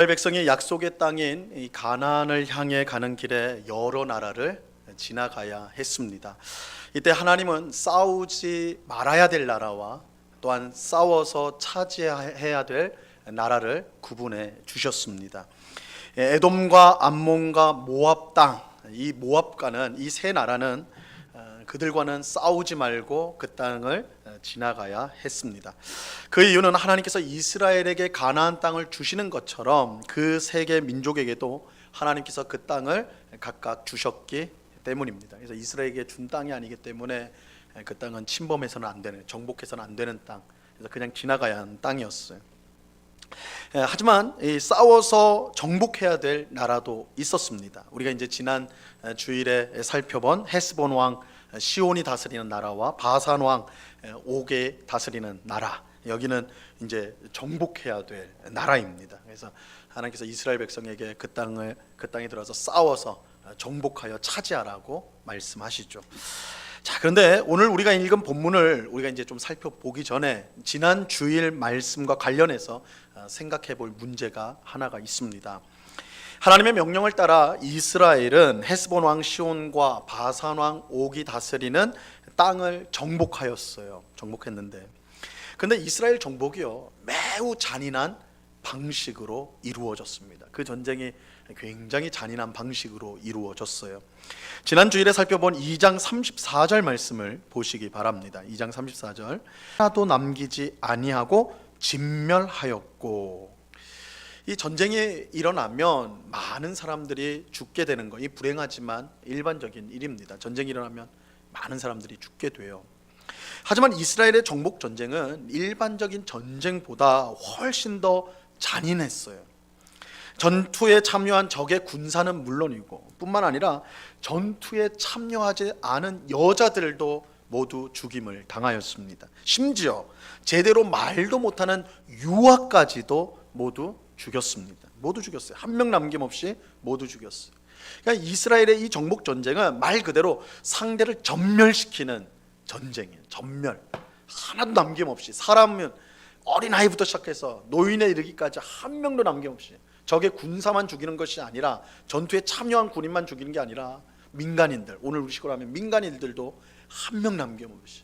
이스라엘 백성이 약속의 땅인 이 가나안을 향해 가는 길에 여러 나라를 지나가야 했습니다. 이때 하나님은 싸우지 말아야 될 나라와 또한 싸워서 차지해야 될 나라를 구분해 주셨습니다. 에돔과 암몬과 모압 땅, 이 모압과는 이 세 나라는 그들과는 싸우지 말고 그 땅을 지나가야 했습니다. 그 이유는 하나님께서 이스라엘에게 가나안 땅을 주시는 것처럼 그 세 개 민족에게도 하나님께서 그 땅을 각각 주셨기 때문입니다. 그래서 이스라엘에게 준 땅이 아니기 때문에 그 땅은 침범해서는 안 되는, 정복해서는 안 되는 땅, 그래서 그냥 지나가야 하는 땅이었어요. 하지만 싸워서 정복해야 될 나라도 있었습니다. 우리가 이제 지난 주일에 살펴본 헤스본 왕 시온이 다스리는 나라와 바산 왕 옥이 다스리는 나라, 여기는 이제 정복해야 될 나라입니다. 그래서 하나님께서 이스라엘 백성에게 그 땅에 들어서 싸워서 정복하여 차지하라고 말씀하시죠. 자, 그런데 오늘 우리가 읽은 본문을 우리가 이제 좀 살펴보기 전에 지난 주일 말씀과 관련해서 생각해 볼 문제가 하나가 있습니다. 하나님의 명령을 따라 이스라엘은 헤스본 왕 시온과 바산 왕 옥이 다스리는 땅을 정복했는데, 근데 이스라엘 정복이요 매우 잔인한 방식으로 이루어졌습니다. 그 전쟁이 굉장히 잔인한 방식으로 이루어졌어요. 지난 주일에 살펴본 2장 34절 말씀을 보시기 바랍니다. 2장 34절, 하나도 남기지 아니하고 진멸하였고, 이 전쟁이 일어나면 많은 사람들이 죽게 되는 거, 이 불행하지만 일반적인 일입니다. 전쟁이 일어나면 많은 사람들이 죽게 돼요. 하지만 이스라엘의 정복 전쟁은 일반적인 전쟁보다 훨씬 더 잔인했어요. 전투에 참여한 적의 군사는 물론이고 뿐만 아니라 전투에 참여하지 않은 여자들도 모두 죽임을 당하였습니다. 심지어 제대로 말도 못하는 유아까지도 모두 죽였습니다. 모두 죽였어요. 한 명 남김없이 모두 죽였어요. 그러니까 이스라엘의 이 정복 전쟁은 말 그대로 상대를 전멸시키는 전쟁이에요. 전멸. 하나도 남김없이, 사람은 어린아이부터 시작해서 노인에 이르기까지 한 명도 남김없이 적의 군사만 죽이는 것이 아니라, 전투에 참여한 군인만 죽이는 게 아니라 민간인들, 오늘 우리 식으로 하면 민간인들도 한 명 남김없이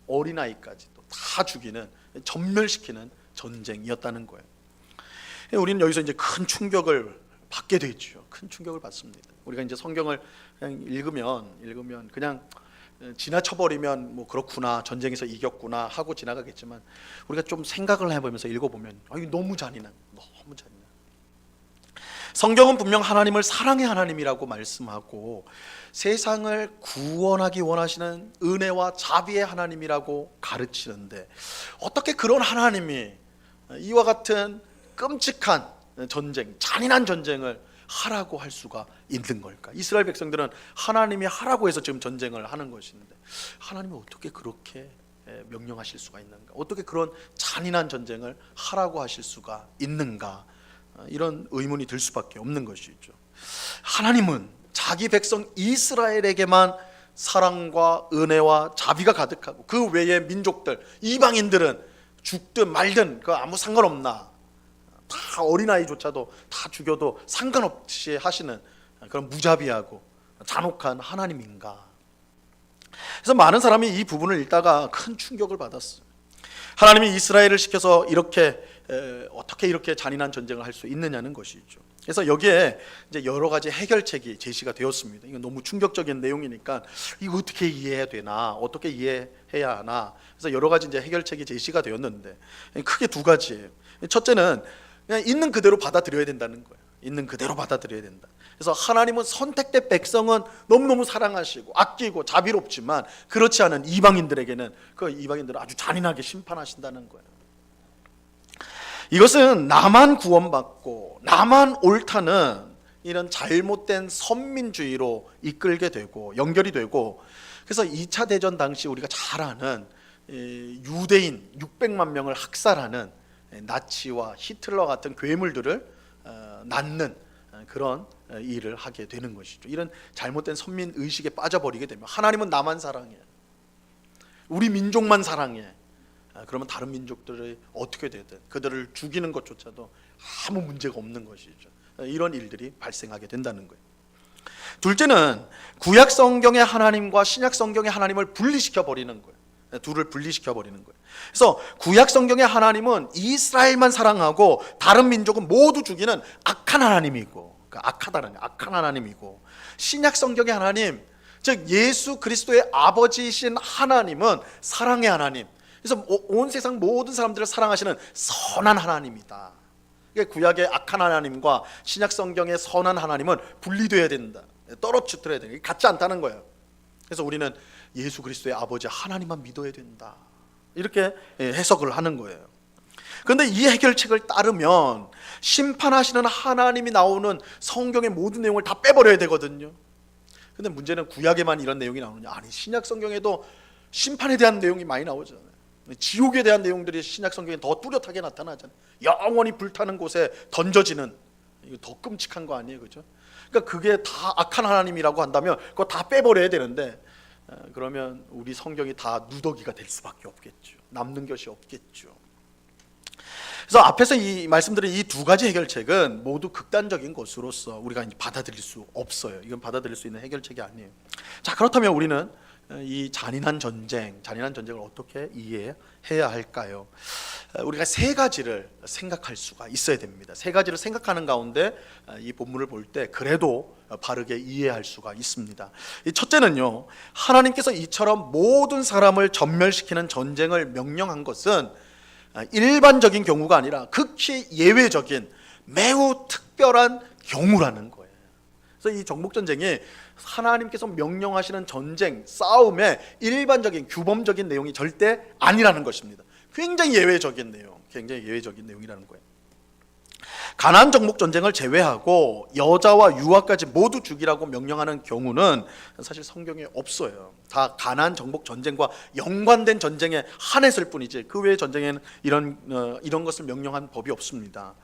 어린아이까지도 다 죽이는, 전멸시키는 전쟁이었다는 거예요. 우리는 여기서 이제 큰 충격을 받게 되죠. 큰 충격을 받습니다. 우리가 이제 성경을 그냥 읽으면 그냥 지나쳐버리면 뭐 그렇구나, 전쟁에서 이겼구나 하고 지나가겠지만, 우리가 좀 생각을 해보면서 읽어보면 이게 너무 잔인한. 성경은 분명 하나님을 사랑의 하나님이라고 말씀하고 세상을 구원하기 원하시는 은혜와 자비의 하나님이라고 가르치는데, 어떻게 그런 하나님이 이와 같은 끔찍한 전쟁, 잔인한 전쟁을 하라고 할 수가 있는 걸까? 이스라엘 백성들은 하나님이 하라고 해서 지금 전쟁을 하는 것인데, 하나님이 어떻게 그렇게 명령하실 수가 있는가? 어떻게 그런 잔인한 전쟁을 하라고 하실 수가 있는가? 이런 의문이 들 수밖에 없는 것이죠. 하나님은 자기 백성 이스라엘에게만 사랑과 은혜와 자비가 가득하고, 그 외의 민족들, 이방인들은 죽든 말든 그 아무 상관없나, 다 어린아이조차도 다 죽여도 상관없이 하시는 그런 무자비하고 잔혹한 하나님인가? 그래서 많은 사람이 이 부분을 읽다가 큰 충격을 받았어요. 하나님이 이스라엘을 시켜서 어떻게 이렇게 잔인한 전쟁을 할 수 있느냐는 것이죠. 그래서 여기에 이제 여러 가지 해결책이 제시가 되었습니다. 이건 너무 충격적인 내용이니까 이거 어떻게 이해해야 되나, 어떻게 이해해야 하나. 그래서 여러 가지 이제 해결책이 제시가 되었는데, 크게 두 가지예요. 첫째는 그냥 있는 그대로 받아들여야 된다는 거예요. 있는 그대로 받아들여야 된다. 그래서 하나님은 선택된 백성은 너무너무 사랑하시고 아끼고 자비롭지만, 그렇지 않은 이방인들에게는 그 이방인들을 아주 잔인하게 심판하신다는 거예요. 이것은 나만 구원받고 나만 옳다는 이런 잘못된 선민주의로 이끌게 되고 연결이 되고, 그래서 2차 대전 당시 우리가 잘 아는 유대인 600만 명을 학살하는 나치와 히틀러 같은 괴물들을 낳는 그런 일을 하게 되는 것이죠. 이런 잘못된 선민 의식에 빠져버리게 되면, 하나님은 나만 사랑해, 우리 민족만 사랑해, 그러면 다른 민족들이 어떻게 되든 그들을 죽이는 것조차도 아무 문제가 없는 것이죠. 이런 일들이 발생하게 된다는 거예요. 둘째는 구약 성경의 하나님과 신약 성경의 하나님을 분리시켜 버리는 거예요. 둘을 분리시켜 버리는 거예요. 그래서 구약 성경의 하나님은 이스라엘만 사랑하고 다른 민족은 모두 죽이는 악한 하나님이고, 악하다는 악한 하나님이고, 신약 성경의 하나님, 즉 예수 그리스도의 아버지이신 하나님은 사랑의 하나님. 그래서 온 세상 모든 사람들을 사랑하시는 선한 하나님이다. 구약의 악한 하나님과 신약 성경의 선한 하나님은 분리되어야 된다. 떨어뜨려야 된다. 같지 않다는 거예요. 그래서 우리는 예수 그리스도의 아버지 하나님만 믿어야 된다. 이렇게 해석을 하는 거예요. 그런데 이 해결책을 따르면 심판하시는 하나님이 나오는 성경의 모든 내용을 다 빼버려야 되거든요. 근데 문제는 구약에만 이런 내용이 나오느냐? 아니, 신약 성경에도 심판에 대한 내용이 많이 나오잖아요. 지옥에 대한 내용들이 신약 성경에 더 뚜렷하게 나타나잖아요. 영원히 불타는 곳에 던져지는, 이거 더 끔찍한 거 아니에요, 그죠? 그러니까 그게 다 악한 하나님이라고 한다면 그거 다 빼버려야 되는데, 그러면 우리 성경이 다 누더기가 될 수밖에 없겠죠. 남는 것이 없겠죠. 그래서 앞에서 이 말씀드린 이 두 가지 해결책은 모두 극단적인 것으로서 우리가 이제 받아들일 수 없어요. 이건 받아들일 수 있는 해결책이 아니에요. 자, 그렇다면 우리는 이 잔인한 전쟁을 어떻게 이해해야 할까요? 우리가 세 가지를 생각할 수가 있어야 됩니다. 세 가지를 생각하는 가운데 이 본문을 볼 때 그래도 바르게 이해할 수가 있습니다. 이 첫째는요, 하나님께서 이처럼 모든 사람을 전멸시키는 전쟁을 명령한 것은 일반적인 경우가 아니라 극히 예외적인 매우 특별한 경우라는 거예요. 그래서 이 정복전쟁이 하나님께서 명령하시는 전쟁, 싸움의 일반적인 규범적인 내용이 절대 아니라는 것입니다. 굉장히 예외적인 내용이라는 거예요. 가나안 정복 전쟁을 제외하고 여자와 유아까지 모두 죽이라고 명령하는 경우는 사실 성경에 없어요. 다 가나안 정복 전쟁과 연관된 전쟁에 한했을 뿐이지 그 외의 전쟁에는 이런 것을 명령한 법이 없습니다.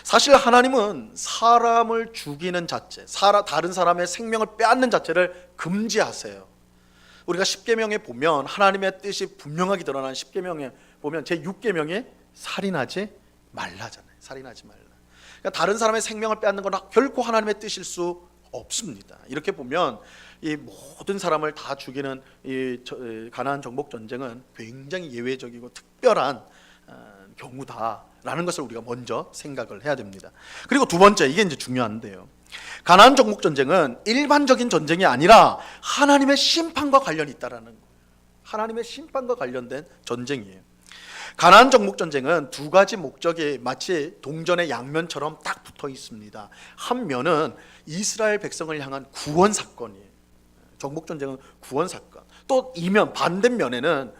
사실 하나님은 사람을 죽이는 자체, 다른 사람의 생명을 빼앗는 자체를 금지하세요. 우리가 십계명에 보면 하나님의 뜻이 분명하게 드러난 십계명에 보면 제 6계명이 살인하지 말라잖아요. 살인하지 말라. 그러니까 다른 사람의 생명을 빼앗는 건 결코 하나님의 뜻일 수 없습니다. 이렇게 보면 이 모든 사람을 다 죽이는 이 가나안 정복 전쟁은 굉장히 예외적이고 특별한 경우다라는 것을 우리가 먼저 생각을 해야 됩니다. 그리고 두 번째, 이게 이제 중요한데요. 가나안 정복 전쟁은 일반적인 전쟁이 아니라 하나님의 심판과 관련이 있다라는 거예요. 하나님의 심판과 관련된 전쟁이에요. 가나안 정복 전쟁은 두 가지 목적이 마치 동전의 양면처럼 딱 붙어 있습니다. 한 면은 이스라엘 백성을 향한 구원 사건이에요. 정복 전쟁은 구원 사건. 또 이면 반대면은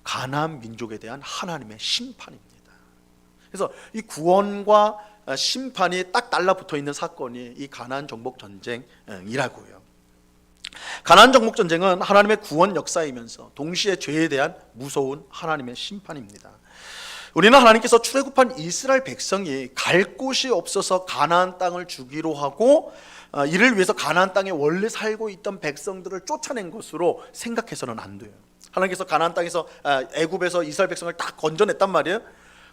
가나안 민족에 대한 하나님의 심판입니다. 그래서 이 구원과 심판이 딱 달라붙어 있는 사건이 이 가나안 정복 전쟁이라고요. 가나안 정복 전쟁은 하나님의 구원 역사이면서 동시에 죄에 대한 무서운 하나님의 심판입니다. 우리는 하나님께서 출애굽한 이스라엘 백성이 갈 곳이 없어서 가나안 땅을 주기로 하고 이를 위해서 가나안 땅에 원래 살고 있던 백성들을 쫓아낸 것으로 생각해서는 안 돼요. 하나님께서 가나안 땅에서 애굽에서 이스라엘 백성을 딱 건져냈단 말이에요.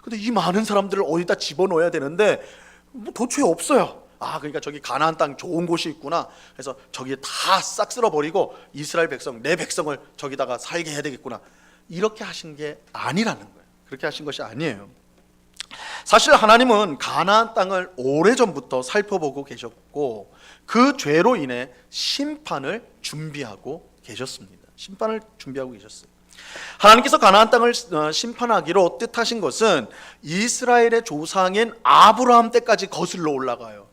근데 이 많은 사람들을 어디다 집어넣어야 되는데 뭐 도처에 없어요. 그러니까 저기 가나안 땅 좋은 곳이 있구나. 그래서 저기 다 싹 쓸어버리고 이스라엘 백성, 내 백성을 저기다가 살게 해야 되겠구나. 이렇게 하신 게 아니라는 거예요. 그렇게 하신 것이 아니에요. 사실 하나님은 가나안 땅을 오래전부터 살펴보고 계셨고 그 죄로 인해 심판을 준비하고 계셨습니다. 심판을 준비하고 계셨어요. 하나님께서 가나안 땅을 심판하기로 뜻하신 것은 이스라엘의 조상인 아브라함 때까지 거슬러 올라가요.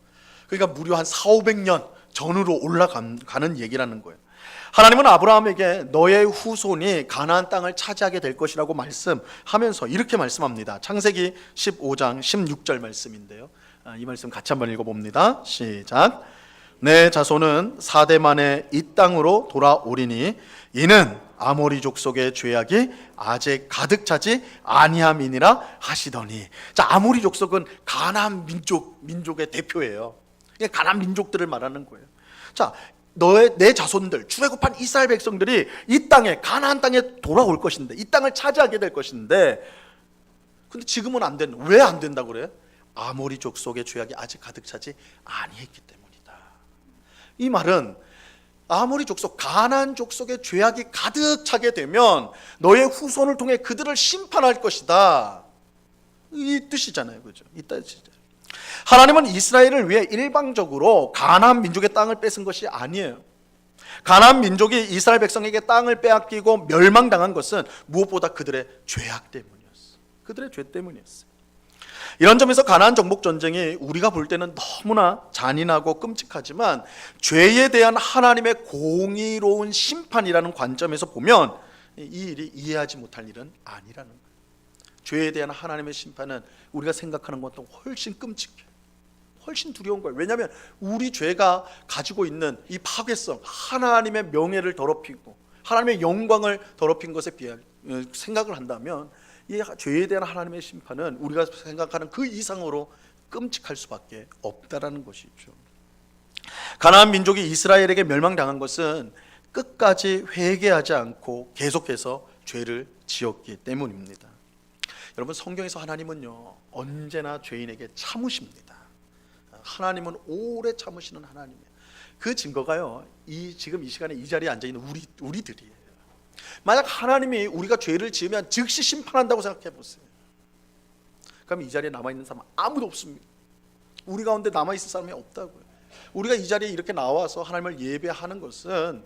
그러니까 무려 한 400~500년 전으로 올라가는 얘기라는 거예요. 하나님은 아브라함에게 너의 후손이 가나안 땅을 차지하게 될 것이라고 말씀하면서 이렇게 말씀합니다. 창세기 15장 16절 말씀인데요. 이 말씀 같이 한번 읽어봅니다. 시작. 내 자손은 4대 만에 이 땅으로 돌아오리니 이는 아모리 족속의 죄악이 아직 가득 차지 아니함이니라 하시더니. 자, 아모리 족속은 가나안 민족의 대표예요. 가나안 민족들을 말하는 거예요. 자, 내 자손들, 출애굽한 이스라엘 백성들이 이 땅에, 가나안 땅에 돌아올 것인데, 이 땅을 차지하게 될 것인데, 근데 지금은 안 된다. 왜 안 된다고 그래요? 아모리 족속의 죄악이 아직 가득 차지 아니했기 때문이다. 이 말은 아모리 족속, 가나안 족속의 죄악이 가득 차게 되면 너의 후손을 통해 그들을 심판할 것이다, 이 뜻이잖아요. 그죠? 이 뜻이죠. 하나님은 이스라엘을 위해 일방적으로 가나안 민족의 땅을 뺏은 것이 아니에요. 가나안 민족이 이스라엘 백성에게 땅을 빼앗기고 멸망당한 것은 무엇보다 그들의 죄악 때문이었어요. 그들의 죄 때문이었어요. 이런 점에서 가나안 정복 전쟁이 우리가 볼 때는 너무나 잔인하고 끔찍하지만 죄에 대한 하나님의 공의로운 심판이라는 관점에서 보면 이 일이 이해하지 못할 일은 아니라는 거예요. 죄에 대한 하나님의 심판은 우리가 생각하는 것보다 훨씬 끔찍해요. 훨씬 두려운 거예요. 왜냐하면 우리 죄가 가지고 있는 이 파괴성, 하나님의 명예를 더럽히고 하나님의 영광을 더럽힌 것에 비해 생각을 한다면 이 죄에 대한 하나님의 심판은 우리가 생각하는 그 이상으로 끔찍할 수밖에 없다라는 것이죠. 가나안 민족이 이스라엘에게 멸망당한 것은 끝까지 회개하지 않고 계속해서 죄를 지었기 때문입니다. 여러분, 성경에서 하나님은요 언제나 죄인에게 참으십니다. 하나님은 오래 참으시는 하나님이에요. 그 증거가요, 지금 이 시간에 이 자리에 앉아 있는 우리들이에요. 만약 하나님이 우리가 죄를 지으면 즉시 심판한다고 생각해 보세요. 그럼 이 자리에 남아 있는 사람 아무도 없습니다. 우리 가운데 남아 있을 사람이 없다고요. 우리가 이 자리에 이렇게 나와서 하나님을 예배하는 것은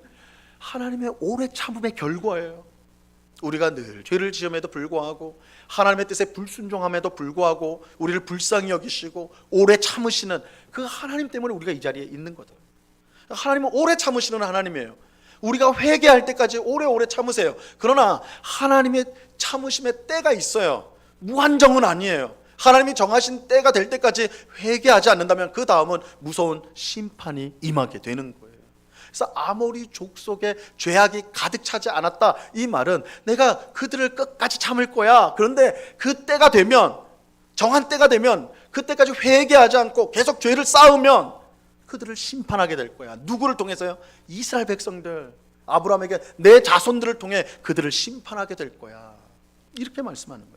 하나님의 오래 참음의 결과예요. 우리가 늘 죄를 지음에도 불구하고 하나님의 뜻에 불순종함에도 불구하고 우리를 불쌍히 여기시고 오래 참으시는 그 하나님 때문에 우리가 이 자리에 있는 거다. 하나님은 오래 참으시는 하나님이에요. 우리가 회개할 때까지 오래오래 참으세요. 그러나 하나님의 참으심의 때가 있어요. 무한정은 아니에요. 하나님이 정하신 때가 될 때까지 회개하지 않는다면 그 다음은 무서운 심판이 임하게 되는 거예요. 그래서 아모리 족속의 죄악이 가득 차지 않았다, 이 말은 내가 그들을 끝까지 참을 거야. 그런데 그 때가 되면, 정한 때가 되면 그때까지 회개하지 않고 계속 죄를 쌓으면 그들을 심판하게 될 거야. 누구를 통해서요? 이스라엘 백성들, 아브라함에게 내 자손들을 통해 그들을 심판하게 될 거야, 이렇게 말씀하는 거예요.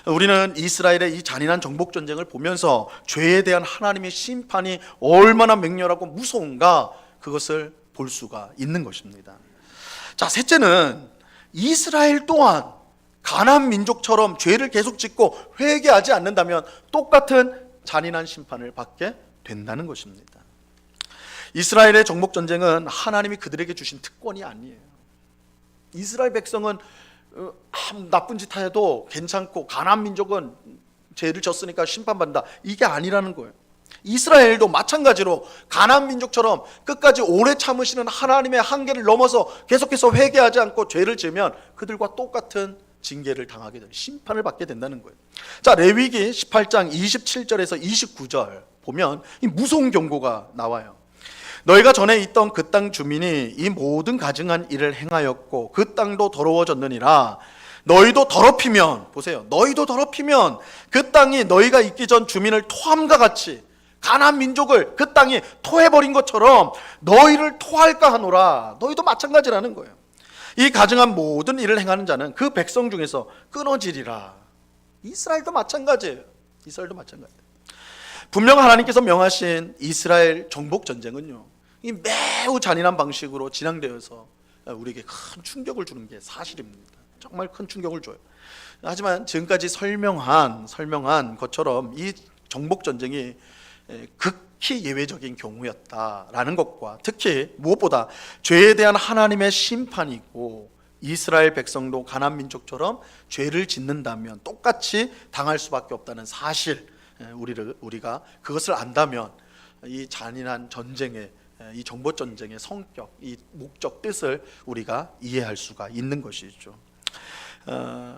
우리는 이스라엘의 이 잔인한 정복 전쟁을 보면서 죄에 대한 하나님의 심판이 얼마나 맹렬하고 무서운가, 그것을 볼 수가 있는 것입니다. 자, 셋째는 이스라엘 또한 가나안 민족처럼 죄를 계속 짓고 회개하지 않는다면 똑같은 잔인한 심판을 받게 된다는 것입니다. 이스라엘의 정복 전쟁은 하나님이 그들에게 주신 특권이 아니에요. 이스라엘 백성은 나쁜 짓 해도 괜찮고 가나안 민족은 죄를 졌으니까 심판받는다, 이게 아니라는 거예요. 이스라엘도 마찬가지로 가나안 민족처럼 끝까지 오래 참으시는 하나님의 한계를 넘어서 계속해서 회개하지 않고 죄를 지으면 그들과 똑같은 징계를 당하게 될, 심판을 받게 된다는 거예요. 자, 레위기 18장 27절에서 29절 보면 이 무서운 경고가 나와요. 너희가 전에 있던 그 땅 주민이 이 모든 가증한 일을 행하였고 그 땅도 더러워졌느니라. 너희도 더럽히면, 보세요, 너희도 더럽히면 그 땅이 너희가 있기 전 주민을 토함과 같이, 가나안 민족을 그 땅이 토해버린 것처럼 너희를 토할까 하노라. 너희도 마찬가지라는 거예요. 이 가증한 모든 일을 행하는 자는 그 백성 중에서 끊어지리라. 이스라엘도 마찬가지예요. 이스라엘도 마찬가지예요. 분명 하나님께서 명하신 이스라엘 정복 전쟁은요, 이 매우 잔인한 방식으로 진행되어서 우리에게 큰 충격을 주는 게 사실입니다. 정말 큰 충격을 줘요. 하지만 지금까지 설명한 것처럼 이 정복 전쟁이 극히 예외적인 경우였다라는 것과, 특히 무엇보다 죄에 대한 하나님의 심판이고 이스라엘 백성도 가나안 민족처럼 죄를 짓는다면 똑같이 당할 수밖에 없다는 사실, 우리가 그것을 안다면 이 잔인한 전쟁의, 이 정복 전쟁의 성격, 이 목적, 뜻을 우리가 이해할 수가 있는 것이죠.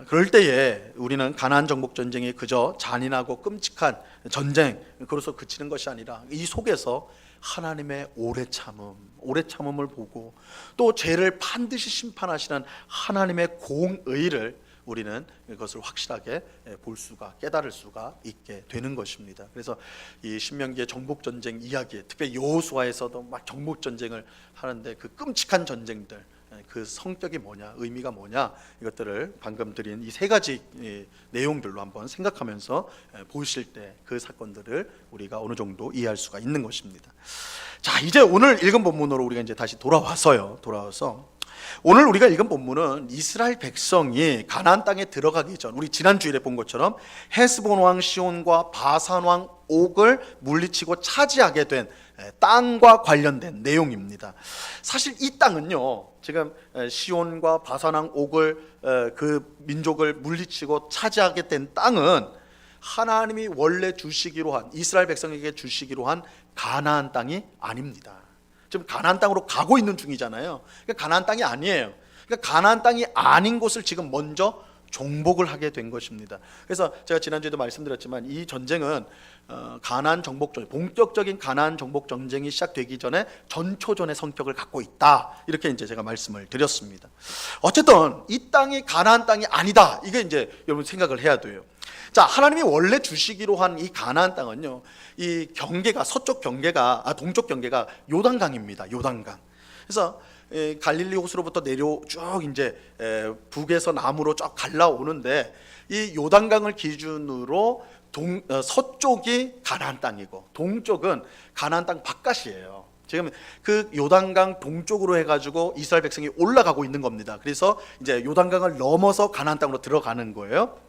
그럴 때에 우리는 가나안 정복 전쟁이 그저 잔인하고 끔찍한 전쟁, 그로서 그치는 것이 아니라 이 속에서 하나님의 오래 참음을 보고 또 죄를 반드시 심판하시는 하나님의 공의를 우리는 그것을 확실하게 볼 수가, 깨달을 수가 있게 되는 것입니다. 그래서 이 신명기의 정복 전쟁 이야기, 특별히 여호수아에서도 막 정복 전쟁을 하는데 그 끔찍한 전쟁들, 그 성격이 뭐냐, 의미가 뭐냐, 이것들을 방금 드린 이 세 가지 내용들로 한번 생각하면서 보실 때 그 사건들을 우리가 어느 정도 이해할 수가 있는 것입니다. 자, 이제 오늘 읽은 본문으로 우리가 이제 다시 돌아와서 오늘 우리가 읽은 본문은 이스라엘 백성이 가나안 땅에 들어가기 전, 우리 지난 주일에 본 것처럼 헤스본 왕 시온과 바산 왕 옥을 물리치고 차지하게 된 땅과 관련된 내용입니다. 사실 이 땅은요, 지금 시온과 바산 왕 옥을 그 민족을 물리치고 차지하게 된 땅은 하나님이 원래 주시기로 한, 이스라엘 백성에게 주시기로 한 가나안 땅이 아닙니다. 지금 가나안 땅으로 가고 있는 중이잖아요. 그러니까 가나안 땅이 아니에요. 그러니까 가나안 땅이 아닌 곳을 지금 먼저 정복을 하게 된 것입니다. 그래서 제가 지난주에도 말씀드렸지만 이 전쟁은 가나안 정복 전쟁, 본격적인 가나안 정복 전쟁이 시작되기 전에 전초전의 성격을 갖고 있다, 이렇게 이제 제가 말씀을 드렸습니다. 어쨌든 이 땅이 가나안 땅이 아니다, 이게 이제 여러분 생각을 해야 돼요. 자, 하나님이 원래 주시기로 한 이 가나안 땅은요, 이 경계가 동쪽 경계가 요단강입니다. 요단강. 그래서 갈릴리 호수로부터 내려 쭉 이제 북에서 남으로 쭉 갈라오는데, 이 요단강을 기준으로 서쪽이 가나안 땅이고 동쪽은 가나안 땅 바깥이에요. 지금 그 요단강 동쪽으로 해가지고 이스라엘 백성이 올라가고 있는 겁니다. 그래서 이제 요단강을 넘어서 가나안 땅으로 들어가는 거예요.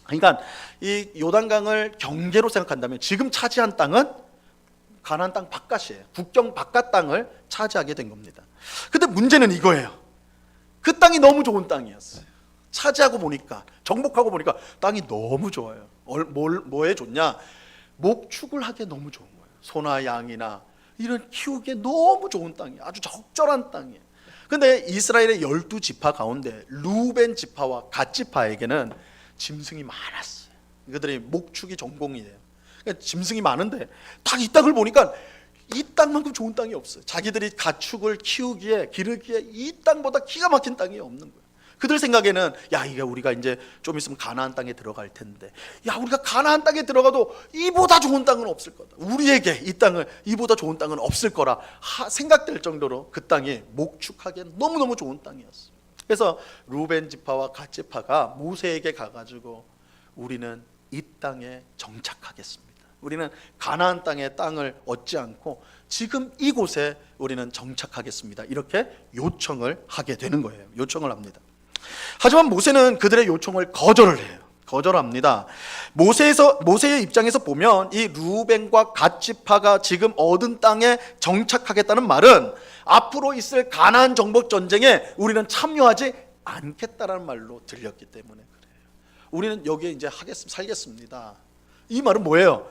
그러니까 이 요단강을 경계로 생각한다면 지금 차지한 땅은 가나안 땅 바깥이에요. 국경 바깥 땅을 차지하게 된 겁니다. 근데 문제는 이거예요. 그 땅이 너무 좋은 땅이었어요. 차지하고 보니까, 정복하고 보니까 땅이 너무 좋아요. 뭐에 좋냐? 목축을 하기에 너무 좋은 거예요. 소나 양이나 이런 키우기에 너무 좋은 땅이에요. 아주 적절한 땅이에요. 근데 이스라엘의 12지파 가운데 루벤 지파와 갓 지파에게는 짐승이 많았어요. 그들이 목축이 전공이에요. 그러니까 짐승이 많은데 딱 이 땅을 보니까 이 땅만큼 좋은 땅이 없어요. 자기들이 가축을 키우기에, 기르기에 이 땅보다 기가 막힌 땅이 없는 거예요. 그들 생각에는 야, 이게 우리가 이제 좀 있으면 가나안 땅에 들어갈 텐데, 야, 우리가 가나안 땅에 들어가도 이보다 좋은 땅은 없을 거다. 우리에게 이 땅을, 이보다 좋은 땅은 없을 거라 생각될 정도로 그 땅이 목축하기엔 너무너무 좋은 땅이었어요. 그래서 루벤 지파와 갓 지파가 모세에게 가가지고 우리는 이 땅에 정착하겠습니다. 우리는 가나안 땅의 땅을 얻지 않고 지금 이곳에 우리는 정착하겠습니다, 이렇게 요청을 하게 되는 거예요. 요청을 합니다. 하지만 모세는 그들의 요청을 거절을 해요. 거절합니다. 모세의 입장에서 보면 이 루벤과 갓 지파가 지금 얻은 땅에 정착하겠다는 말은 앞으로 있을 가나안 정복 전쟁에 우리는 참여하지 않겠다라는 말로 들렸기 때문에 그래요. 우리는 여기에 이제 살겠습니다. 이 말은 뭐예요?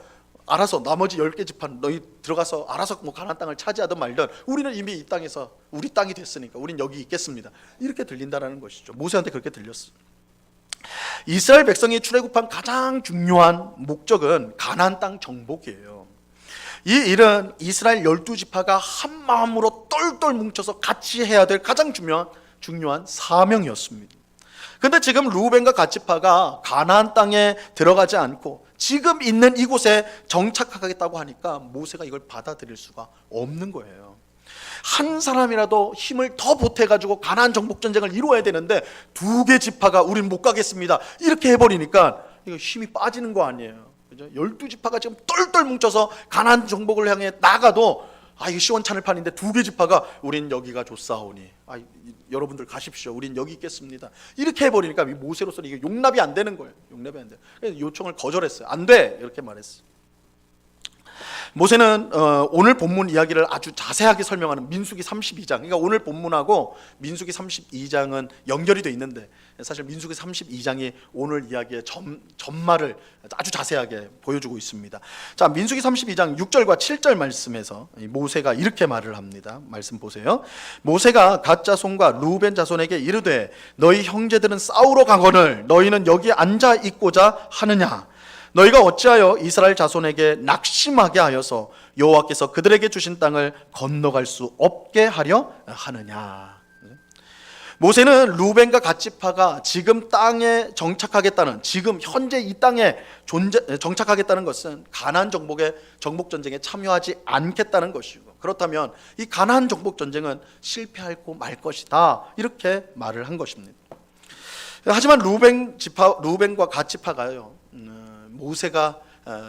알아서 나머지 10개 지파는 너희 들어가서 알아서 뭐 가나안 땅을 차지하든 말든 우리는 이미 이 땅에서 우리 땅이 됐으니까 우린 여기 있겠습니다, 이렇게 들린다라는 것이죠. 모세한테 그렇게 들렸어요. 이스라엘 백성이 출애굽한 가장 중요한 목적은 가나안 땅 정복이에요. 이 일은 이스라엘 12지파가 한 마음으로 똘똘 뭉쳐서 같이 해야 될 가장 중요한 사명이었습니다. 근데 지금 루벤과 갓 지파가 가나안 땅에 들어가지 않고 지금 있는 이곳에 정착하겠다고 하니까 모세가 이걸 받아들일 수가 없는 거예요. 한 사람이라도 힘을 더 보태가지고 가나안 정복 전쟁을 이루어야 되는데 2개 지파가 우린 못 가겠습니다, 이렇게 해버리니까 이거 힘이 빠지는 거 아니에요. 그죠? 12지파가 지금 똘똘 뭉쳐서 가나안 정복을 향해 나가도 이거 시원찮을 판인데 2개 지파가 우린 여기가 좋사오니 여러분들 가십시오, 우린 여기 있겠습니다, 이렇게 해버리니까 모세로서는 이게 용납이 안 되는 거예요. 용납이 안 돼. 그래서 요청을 거절했어요. 안 돼, 이렇게 말했어요. 모세는 오늘 본문 이야기를 아주 자세하게 설명하는 민수기 32장, 그러니까 오늘 본문하고 민수기 32장은 연결이 돼 있는데 사실 민수기 32장이 오늘 이야기의 전말을 아주 자세하게 보여주고 있습니다. 자, 민수기 32장 6절과 7절 말씀에서 모세가 이렇게 말을 합니다. 말씀 보세요. 모세가 갓 자손과 루벤 자손에게 이르되 너희 형제들은 싸우러 가거늘 너희는 여기 앉아 있고자 하느냐? 너희가 어찌하여 이스라엘 자손에게 낙심하게 하여서 여호와께서 그들에게 주신 땅을 건너갈 수 없게 하려 하느냐? 모세는 루벤과 갓지파가 지금 땅에 정착하겠다는, 지금 현재 이 땅에 정착하겠다는 것은 가나안 정복의 정복 전쟁에 참여하지 않겠다는 것이고, 그렇다면 이 가나안 정복 전쟁은 실패하고 말 것이다, 이렇게 말을 한 것입니다. 하지만 루벤과 갓지파가요,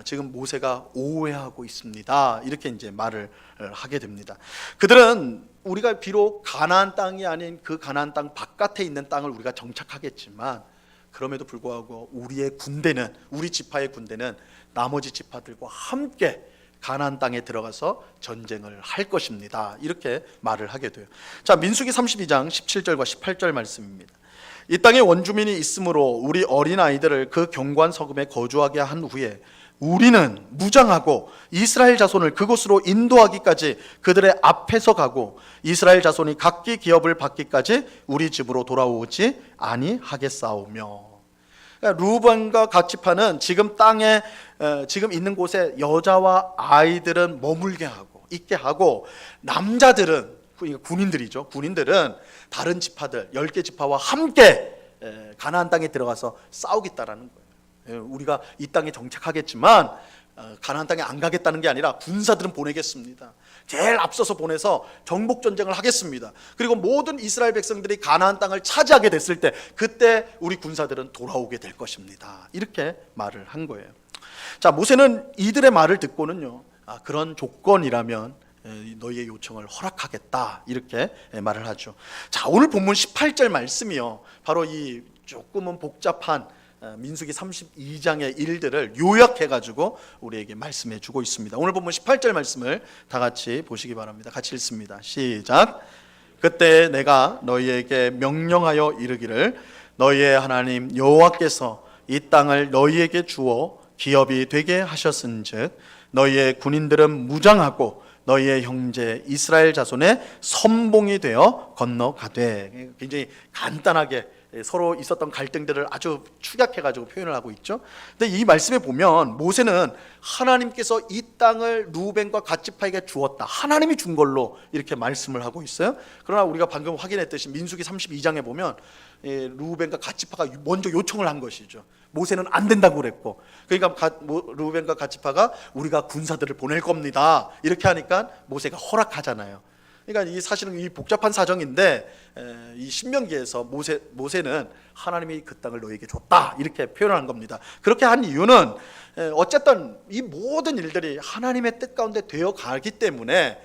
지금 모세가 오해하고 있습니다, 이렇게 이제 말을 하게 됩니다. 그들은 우리가 비록 가나안 땅이 아닌 그 가나안 땅 바깥에 있는 땅을 우리가 정착하겠지만, 그럼에도 불구하고 우리의 군대는, 우리 지파의 군대는 나머지 지파들과 함께 가나안 땅에 들어가서 전쟁을 할 것입니다, 이렇게 말을 하게 돼요. 자, 민수기 32장 17절과 18절 말씀입니다. 이 땅에 원주민이 있으므로 우리 어린 아이들을 그 경관 서금에 거주하게 한 후에 우리는 무장하고 이스라엘 자손을 그곳으로 인도하기까지 그들의 앞에서 가고 이스라엘 자손이 각기 기업을 받기까지 우리 집으로 돌아오지 아니하겠사오며. 그러니까 루벤과 갓지파는 지금 땅에, 지금 있는 곳에 여자와 아이들은 머물게 하고 있게 하고, 남자들은, 군인들이죠, 군인들은 다른 지파들 10개 지파와 함께 가나안 땅에 들어가서 싸우겠다라는 거예요. 우리가 이 땅에 정착하겠지만 가나안 땅에 안 가겠다는 게 아니라 군사들은 보내겠습니다. 제일 앞서서 보내서 정복 전쟁을 하겠습니다. 그리고 모든 이스라엘 백성들이 가나안 땅을 차지하게 됐을 때, 그때 우리 군사들은 돌아오게 될 것입니다, 이렇게 말을 한 거예요. 자, 모세는 이들의 말을 듣고는요, 그런 조건이라면 너희의 요청을 허락하겠다, 이렇게 말을 하죠. 자, 오늘 본문 18절 말씀이요, 바로 이 조금은 복잡한 민수기 32장의 일들을 요약해가지고 우리에게 말씀해 주고 있습니다. 오늘 본문 18절 말씀을 다 같이 보시기 바랍니다. 같이 읽습니다. 시작. 그때 내가 너희에게 명령하여 이르기를 너희의 하나님 여호와께서 이 땅을 너희에게 주어 기업이 되게 하셨은즉 너희의 군인들은 무장하고 너희의 형제 이스라엘 자손의 선봉이 되어 건너가되. 굉장히 간단하게 서로 있었던 갈등들을 아주 축약해가지고 표현을 하고 있죠. 근데 이 말씀에 보면 모세는 하나님께서 이 땅을 루벤과 갓지파에게 주었다, 하나님이 준 걸로 이렇게 말씀을 하고 있어요. 그러나 우리가 방금 확인했듯이 민수기 32장에 보면 루벤과 갓지파가 먼저 요청을 한 것이죠. 모세는 안 된다고 그랬고, 그러니까 루벤과 갓지파가 우리가 군사들을 보낼 겁니다, 이렇게 하니까 모세가 허락하잖아요. 그러니까 이 사실은 이 복잡한 사정인데, 이 신명기에서 모세는 하나님이 그 땅을 너희에게 줬다, 이렇게 표현한 겁니다. 그렇게 한 이유는 어쨌든 이 모든 일들이 하나님의 뜻 가운데 되어 가기 때문에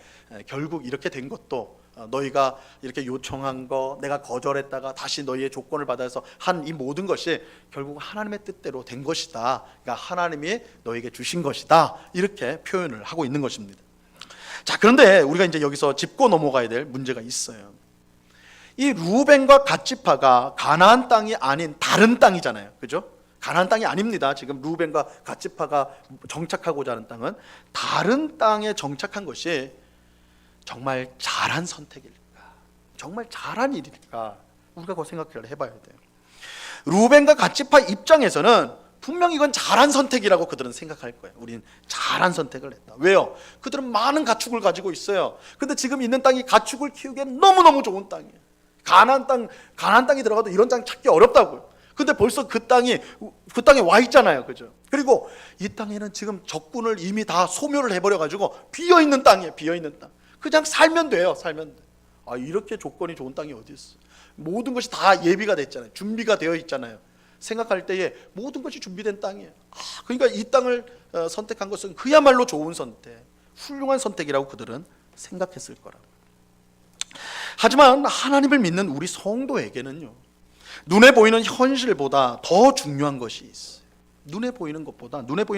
결국 이렇게 된 것도, 너희가 이렇게 요청한 거 내가 거절했다가 다시 너희의 조건을 받아서 한 이 모든 것이 결국 하나님의 뜻대로 된 것이다, 그러니까 하나님이 너희에게 주신 것이다, 이렇게 표현을 하고 있는 것입니다. 자, 그런데 우리가 이제 여기서 짚고 넘어가야 될 문제가 있어요. 이 루벤과 갓지파가 가나안 땅이 아닌 다른 땅이잖아요, 그죠? 가나안 땅이 아닙니다. 지금 루벤과 갓지파가 정착하고자 하는 땅은 다른 땅에 정착한 것이 정말 잘한 선택일까, 정말 잘한 일일까, 우리가 그 생각을 해봐야 돼요. 루벤과 갓지파 입장에서는 분명히 이건 잘한 선택이라고 그들은 생각할 거예요. 우리는 잘한 선택을 했다. 왜요? 그들은 많은 가축을 가지고 있어요. 근데 지금 있는 땅이 가축을 키우기엔 너무너무 좋은 땅이에요. 가나안 땅이 들어가도 이런 땅 찾기 어렵다고요. 근데 벌써 그 땅에 와 있잖아요, 그죠? 그리고 이 땅에는 지금 적군을 이미 다 소멸을 해버려가지고 비어있는 땅이에요, 비어있는 땅. 그냥 살면 돼요, 살면 돼. 이렇게 조건이 좋은 땅이 어디 있어? 모든 것이 다 예비가 됐잖아요, 준비가 되어 있잖아요. 생각할 때에 모든 것이 준비된 땅이에요. 그러니까 이 땅을 선택한 것은 그야말로 좋은 선택, 훌륭한 선택이라고 그들은 생각했을 거라고. 하지만 하나님을 믿는 우리 성도에게는요, 눈에 보이는 현실보다 더 중요한 것이 있어요. 눈에 보이는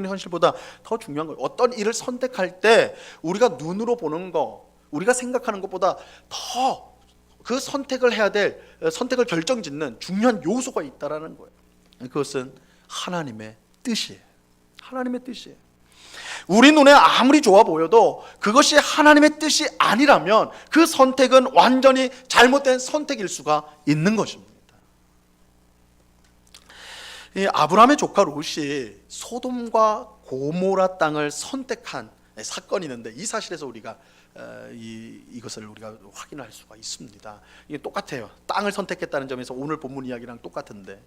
현실보다 더 중요한 거, 어떤 일을 선택할 때 우리가 눈으로 보는 거, 우리가 생각하는 것보다 더 그 선택을 해야 될, 선택을 결정짓는 중요한 요소가 있다라는 거예요. 그것은 하나님의 뜻이에요. 하나님의 뜻이에요. 우리 눈에 아무리 좋아 보여도 그것이 하나님의 뜻이 아니라면 그 선택은 완전히 잘못된 선택일 수가 있는 것입니다. 이 아브라함의 조카 롯이 소돔과 고모라 땅을 선택한 사건이 있는데, 이 사실에서 우리가 이것을 우리가 확인할 수가 있습니다. 이게 똑같아요. 땅을 선택했다는 점에서 오늘 본문 이야기랑 똑같은데,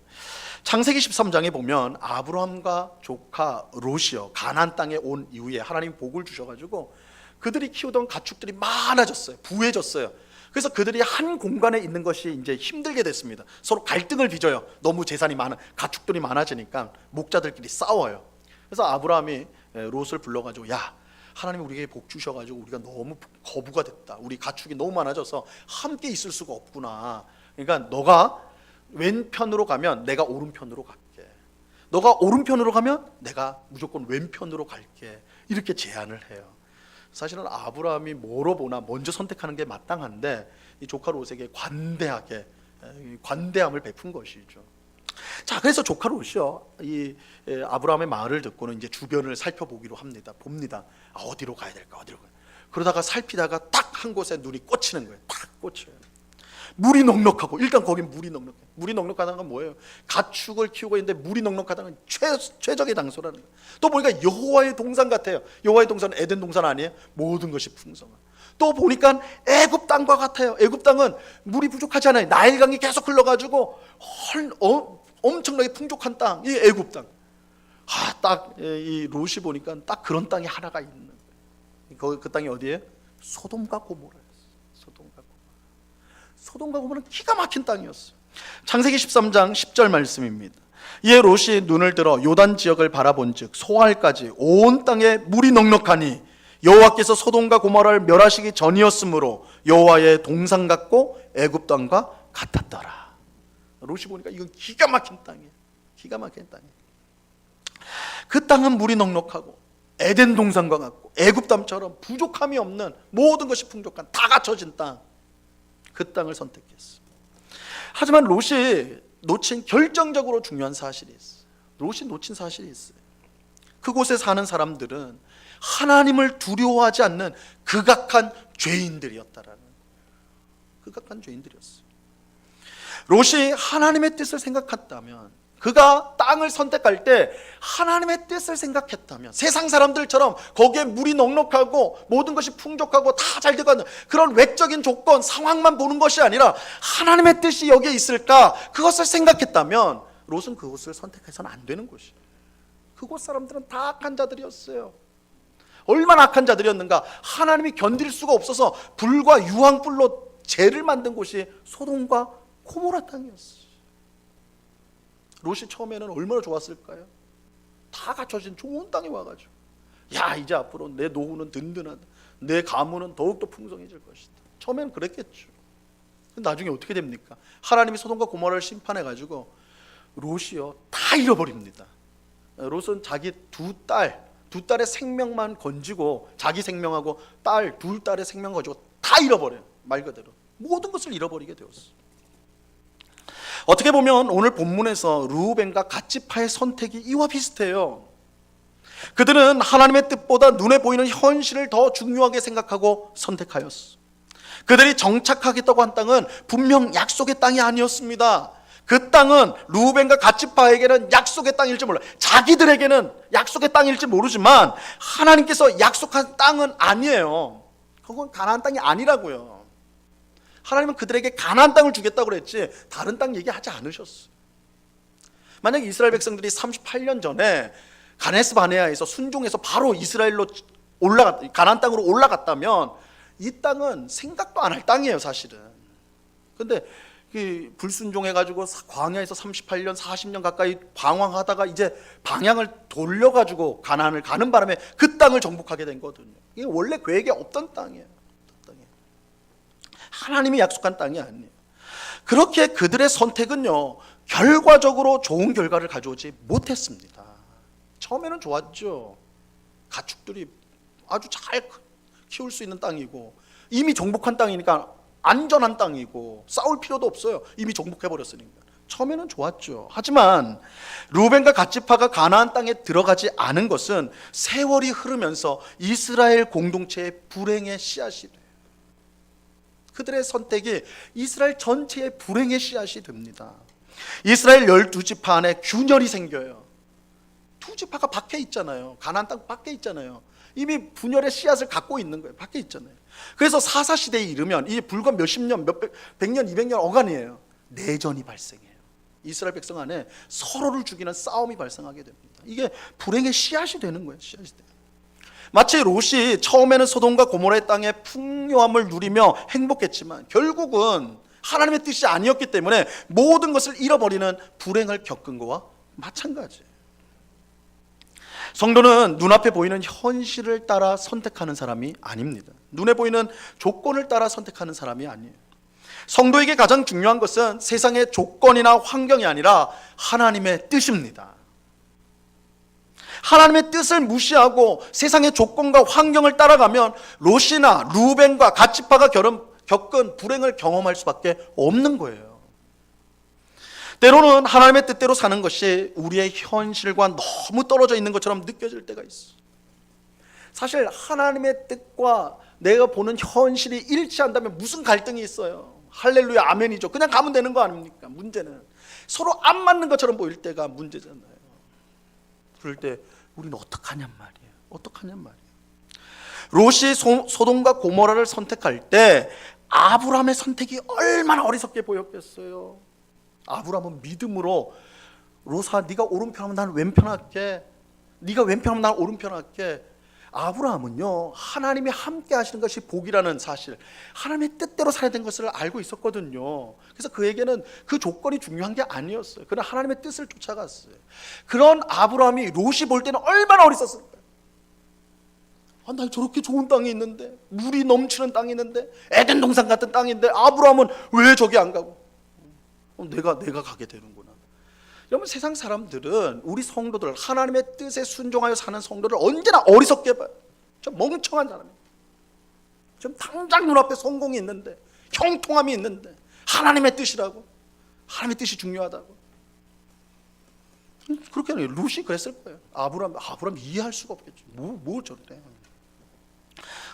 창세기 13장에 보면 아브라함과 조카 롯이요 가나안 땅에 온 이후에 하나님 복을 주셔가지고 그들이 키우던 가축들이 많아졌어요. 부해졌어요. 그래서 그들이 한 공간에 있는 것이 이제 힘들게 됐습니다. 서로 갈등을 빚어요. 너무 재산이 많은 가축들이 많아지니까 목자들끼리 싸워요. 그래서 아브라함이 롯을 불러가지고, 야, 하나님이 우리에게 복 주셔가지고 우리가 너무 거부가 됐다. 우리 가축이 너무 많아져서 함께 있을 수가 없구나. 그러니까 너가 왼편으로 가면 내가 오른편으로 갈게. 너가 오른편으로 가면 내가 무조건 왼편으로 갈게. 이렇게 제안을 해요. 사실은 아브라함이 뭐로 보나 먼저 선택하는 게 마땅한데 이 조카 롯에게 관대함을 베푼 것이죠. 자, 그래서 조카 롯이요 이 아브라함의 말을 듣고는 이제 주변을 살펴보기로 봅니다. 어디로 가야 될까, 어디로 가야. 그러다가 살피다가 딱 한 곳에 눈이 꽂히는 거예요. 딱 꽂혀요. 물이 넉넉하고, 일단 거긴 물이 넉넉해. 물이 넉넉하다는 건 뭐예요? 가축을 키우고 있는데 물이 넉넉하다는 건 최적의 장소라는 거예요. 또 보니까 여호와의 동산 같아요. 여호와의 동산은 에덴 동산 아니에요? 모든 것이 풍성한. 또 보니까 애굽 땅과 같아요. 애굽 땅은 물이 부족하잖아요. 나일강이 계속 흘러가지고 엄청나게 풍족한 땅, 이 애굽 땅. 딱 이 롯이 보니까 딱 그런 땅이 하나가 있는 거예요. 그 땅이 어디예요? 소돔과 고모라였어요. 소돔과 고모라는 기가 막힌 땅이었어요. 창세기 13장 10절 말씀입니다. 이에 롯이 눈을 들어 요단 지역을 바라본즉 소알까지 온 땅에 물이 넉넉하니 여호와께서 소돔과 고모라를 멸하시기 전이었으므로 여호와의 동산 같고 애굽 땅과 같았더라. 롯이 보니까 이건 기가 막힌 땅이에요. 기가 막힌 땅이에요. 그 땅은 물이 넉넉하고 에덴 동산과 같고 애굽 땅처럼 부족함이 없는 모든 것이 풍족한 다 갖춰진 땅, 그 땅을 선택했어요. 하지만 롯이 놓친 결정적으로 중요한 사실이 있어요. 롯이 놓친 사실이 있어요. 그곳에 사는 사람들은 하나님을 두려워하지 않는 극악한 죄인들이었다라는, 극악한 죄인들이었어요. 롯이 하나님의 뜻을 생각했다면, 그가 땅을 선택할 때 하나님의 뜻을 생각했다면, 세상 사람들처럼 거기에 물이 넉넉하고 모든 것이 풍족하고 다 잘 되고 하는 그런 외적인 조건, 상황만 보는 것이 아니라 하나님의 뜻이 여기에 있을까, 그것을 생각했다면 롯은 그곳을 선택해서는 안 되는 것이에요. 그곳 사람들은 다 악한 자들이었어요. 얼마나 악한 자들이었는가. 하나님이 견딜 수가 없어서 불과 유황불로 재를 만든 곳이 소돔과 고모라 땅이었어요. 롯이 처음에는 얼마나 좋았을까요? 다 갖춰진 좋은 땅에 와가지고, 야, 이제 앞으로 내 노후는 든든하다, 내 가문은 더욱더 풍성해질 것이다. 처음에는 그랬겠죠. 나중에 어떻게 됩니까? 하나님이 소돔과 고모라를 심판해가지고 롯이요 다 잃어버립니다. 롯은 자기 두 딸의 생명만 건지고, 자기 생명하고 둘 딸의 생명 가지고 다 잃어버려요. 말 그대로 모든 것을 잃어버리게 되었어요. 어떻게 보면 오늘 본문에서 르우벤과 갓지파의 선택이 이와 비슷해요. 그들은 하나님의 뜻보다 눈에 보이는 현실을 더 중요하게 생각하고 선택하였어. 그들이 정착하겠다고 한 땅은 분명 약속의 땅이 아니었습니다. 그 땅은 르우벤과 갓지파에게는 약속의 땅일지 몰라요. 자기들에게는 약속의 땅일지 모르지만 하나님께서 약속한 땅은 아니에요. 그건 가나안 땅이 아니라고요. 하나님은 그들에게 가나안 땅을 주겠다고 그랬지 다른 땅 얘기하지 않으셨어요. 만약 이스라엘 백성들이 38년 전에 가데스 바네아에서 순종해서 바로 이스라엘로 가나안 땅으로 올라갔다면 이 땅은 생각도 안 할 땅이에요, 사실은. 근데 불순종해가지고 광야에서 38년, 40년 가까이 방황하다가 이제 방향을 돌려가지고 가나안을 가는 바람에 그 땅을 정복하게 된 거거든요. 이게 원래 계획에 없던 땅이에요. 하나님이 약속한 땅이 아니에요. 그렇게 그들의 선택은요 결과적으로 좋은 결과를 가져오지 못했습니다. 처음에는 좋았죠. 가축들이 아주 잘 키울 수 있는 땅이고, 이미 정복한 땅이니까 안전한 땅이고 싸울 필요도 없어요. 이미 정복해버렸으니까. 처음에는 좋았죠. 하지만 르우벤과 갓지파가 가나안 땅에 들어가지 않은 것은 세월이 흐르면서 이스라엘 공동체의 불행의 씨앗이 돼요. 그들의 선택이 이스라엘 전체의 불행의 씨앗이 됩니다. 이스라엘 12지파 안에 균열이 생겨요. 두 지파가 밖에 있잖아요. 가나안 땅 밖에 있잖아요. 이미 분열의 씨앗을 갖고 있는 거예요. 밖에 있잖아요. 그래서 사사 시대에 이르면 이게 불과 몇십 년, 백년, 200년 어간이에요. 내전이 발생해요. 이스라엘 백성 안에 서로를 죽이는 싸움이 발생하게 됩니다. 이게 불행의 씨앗이 되는 거예요. 씨앗이 돼요. 마치 롯이 처음에는 소돔과 고모라의 땅의 풍요함을 누리며 행복했지만 결국은 하나님의 뜻이 아니었기 때문에 모든 것을 잃어버리는 불행을 겪은 거와 마찬가지예요. 성도는 눈앞에 보이는 현실을 따라 선택하는 사람이 아닙니다. 눈에 보이는 조건을 따라 선택하는 사람이 아니에요. 성도에게 가장 중요한 것은 세상의 조건이나 환경이 아니라 하나님의 뜻입니다. 하나님의 뜻을 무시하고 세상의 조건과 환경을 따라가면 롯이나 루벤과 갓지파가 겪은 불행을 경험할 수밖에 없는 거예요. 때로는 하나님의 뜻대로 사는 것이 우리의 현실과 너무 떨어져 있는 것처럼 느껴질 때가 있어. 사실 하나님의 뜻과 내가 보는 현실이 일치한다면 무슨 갈등이 있어요? 할렐루야 아멘이죠. 그냥 가면 되는 거 아닙니까? 문제는 서로 안 맞는 것처럼 보일 때가 문제잖아요. 그럴 때 우리는 어떡하냔 말이에요. 어떡하냔 말이에요. 롯이 소돔과 고모라를 선택할 때 아브라함의 선택이 얼마나 어리석게 보였겠어요. 아브라함은 믿음으로 롯아 네가 오른편하면 나는 왼편 할게, 네가 왼편하면 나는 오른편 할게. 아브라함은요 하나님이 함께 하시는 것이 복이라는 사실, 하나님의 뜻대로 살아야 되는 것을 알고 있었거든요. 그래서 그에게는 그 조건이 중요한 게 아니었어요. 그는 하나님의 뜻을 쫓아갔어요. 그런 아브라함이 롯이 볼 때는 얼마나 어리석을까요? 나 저렇게 좋은 땅이 있는데, 물이 넘치는 땅이 있는데, 에덴 동산 같은 땅인데 아브라함은 왜 저기 안 가고 내가 가게 되는구나. 여러분 세상 사람들은 우리 성도들 하나님의 뜻에 순종하여 사는 성도를 언제나 어리석게 봐요. 좀 멍청한 사람이에요. 좀 당장 눈앞에 성공이 있는데, 형통함이 있는데 하나님의 뜻이라고, 하나님의 뜻이 중요하다고. 그렇게 하는 거예요. 롯이 그랬을 거예요. 아브라함 이해할 수가 없겠죠. 뭘 저래.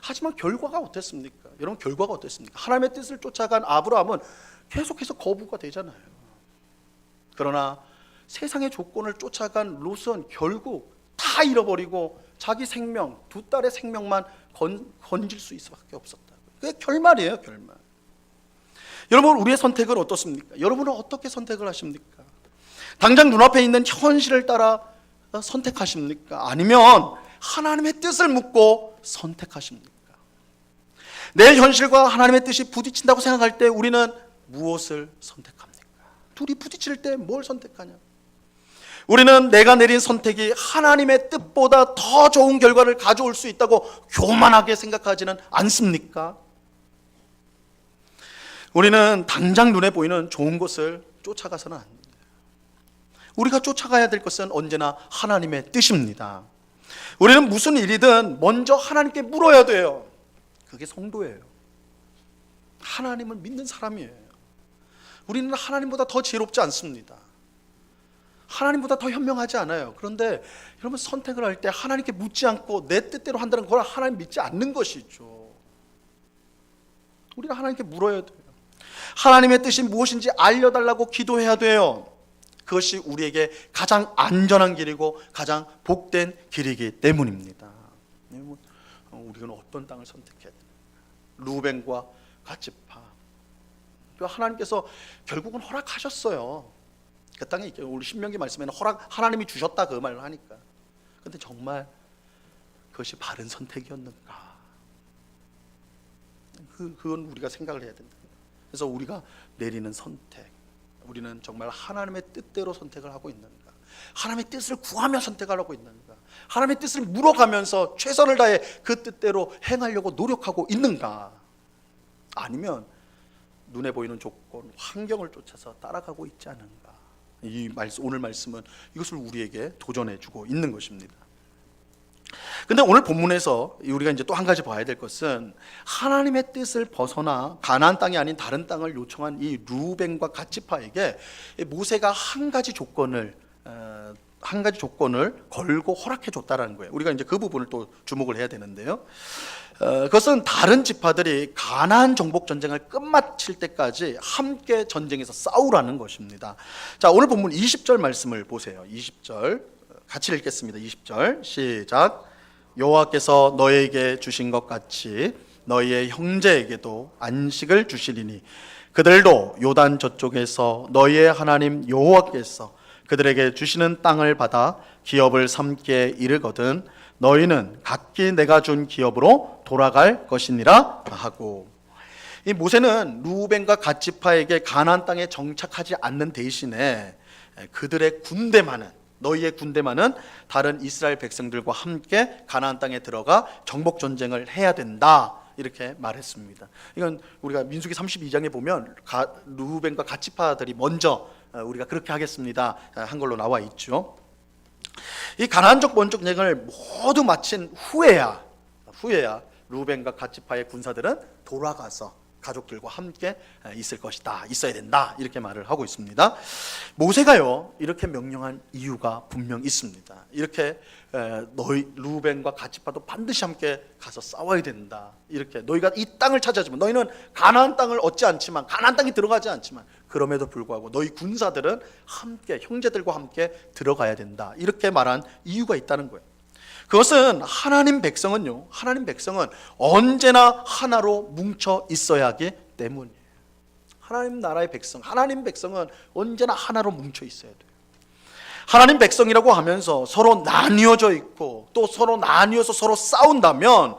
하지만 결과가 어땠습니까? 여러분 결과가 어땠습니까? 하나님의 뜻을 쫓아간 아브라함은 계속해서 거부가 되잖아요. 그러나 세상의 조건을 쫓아간 롯은 결국 다 잃어버리고 자기 생명, 두 딸의 생명만 건질 수 있을 수밖에 없었다. 그게 결말이에요, 결말. 여러분 우리의 선택은 어떻습니까? 여러분은 어떻게 선택을 하십니까? 당장 눈앞에 있는 현실을 따라 선택하십니까? 아니면 하나님의 뜻을 묻고 선택하십니까? 내 현실과 하나님의 뜻이 부딪힌다고 생각할 때 우리는 무엇을 선택합니까? 둘이 부딪힐 때 뭘 선택하냐? 우리는 내가 내린 선택이 하나님의 뜻보다 더 좋은 결과를 가져올 수 있다고 교만하게 생각하지는 않습니까? 우리는 당장 눈에 보이는 좋은 것을 쫓아가서는 안 됩니다. 우리가 쫓아가야 될 것은 언제나 하나님의 뜻입니다. 우리는 무슨 일이든 먼저 하나님께 물어야 돼요. 그게 성도예요. 하나님을 믿는 사람이에요. 우리는 하나님보다 더 지혜롭지 않습니다. 하나님보다 더 현명하지 않아요. 그런데 여러분 선택을 할 때 하나님께 묻지 않고 내 뜻대로 한다는 걸 하나님 믿지 않는 것이죠. 우리는 하나님께 물어야 돼요. 하나님의 뜻이 무엇인지 알려달라고 기도해야 돼요. 그것이 우리에게 가장 안전한 길이고 가장 복된 길이기 때문입니다. 우리는 어떤 땅을 선택해야 되는가? 루벤과 갓지파. 하나님께서 결국은 허락하셨어요. 그 땅에 있죠. 우리 신명기 말씀에는 하나님이 주셨다 그 말을 하니까. 근데 정말 그것이 바른 선택이었는가? 그건 우리가 생각을 해야 된다. 그래서 우리가 내리는 선택, 우리는 정말 하나님의 뜻대로 선택을 하고 있는가? 하나님의 뜻을 구하며 선택을 하고 있는가? 하나님의 뜻을 물어가면서 최선을 다해 그 뜻대로 행하려고 노력하고 있는가? 아니면 눈에 보이는 조건, 환경을 쫓아서 따라가고 있지 않은가? 오늘 말씀은 이것을 우리에게 도전해주고 있는 것입니다. 근데 오늘 본문에서 우리가 이제 또 한 가지 봐야 될 것은 하나님의 뜻을 벗어나 가나안 땅이 아닌 다른 땅을 요청한 이 루벤과 갓지파에게 모세가 한 가지 조건을 걸고 허락해 줬다라는 거예요. 우리가 이제 그 부분을 또 주목을 해야 되는데요. 그것은 다른 지파들이 가나안 정복 전쟁을 끝마칠 때까지 함께 전쟁에서 싸우라는 것입니다. 자, 오늘 본문 20절 말씀을 보세요. 20절 같이 읽겠습니다. 20절 시작. 여호와께서 너에게 주신 것 같이 너희의 형제에게도 안식을 주시리니 그들도 요단 저쪽에서 너희의 하나님 여호와께서 그들에게 주시는 땅을 받아 기업을 삼게 이르거든 너희는 각기 내가 준 기업으로 돌아갈 것이니라 하고, 이 모세는 루벤과 갓 지파에게 가나안 땅에 정착하지 않는 대신에 그들의 군대만은, 너희의 군대만은 다른 이스라엘 백성들과 함께 가나안 땅에 들어가 정복 전쟁을 해야 된다, 이렇게 말했습니다. 이건 우리가 민수기 32장에 보면 루벤과 갓 지파들이 먼저 우리가 그렇게 하겠습니다 한 걸로 나와 있죠. 이 가나안적 번쪽 전쟁을 모두 마친 후에야 루벤과 갓 지파의 군사들은 돌아가서 가족들과 함께 있을 것이다, 있어야 된다, 이렇게 말을 하고 있습니다. 모세가요 이렇게 명령한 이유가 분명 있습니다. 이렇게 너희 루벤과 갓 지파도 반드시 함께 가서 싸워야 된다, 이렇게 너희가 이 땅을 차지하지만 너희는 가나안 땅을 얻지 않지만, 가나안 땅에 들어가지 않지만 그럼에도 불구하고 너희 군사들은 함께, 형제들과 함께 들어가야 된다, 이렇게 말한 이유가 있다는 거예요. 그것은 하나님 백성은 언제나 하나로 뭉쳐 있어야 하기 때문이에요. 하나님 나라의 백성, 하나님 백성은 언제나 하나로 뭉쳐 있어야 돼요. 하나님 백성이라고 하면서 서로 나뉘어져 있고 또 서로 나뉘어서 서로 싸운다면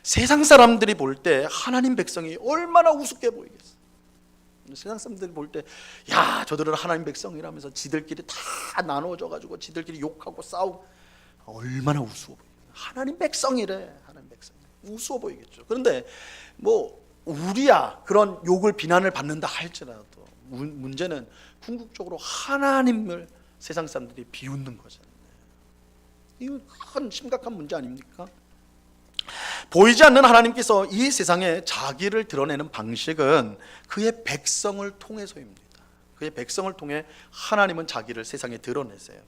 세상 사람들이 볼 때 하나님 백성이 얼마나 우습게 보이겠어요. 세상 사람들이 볼 때 야, 저들은 하나님 백성이라면서 지들끼리 다 나눠져 가지고 지들끼리 욕하고 싸우고 얼마나 우스워 보여요. 하나님 백성이래. 하나님 백성 우스워 보이겠죠. 그런데 뭐 우리야 그런 욕을 비난을 받는다 할지라도 문제는 궁극적으로 하나님을 세상 사람들이 비웃는 거잖아요. 이거 큰 심각한 문제 아닙니까? 보이지 않는 하나님께서 이 세상에 자기를 드러내는 방식은 그의 백성을 통해서입니다. 그의 백성을 통해 하나님은 자기를 세상에 드러내세요.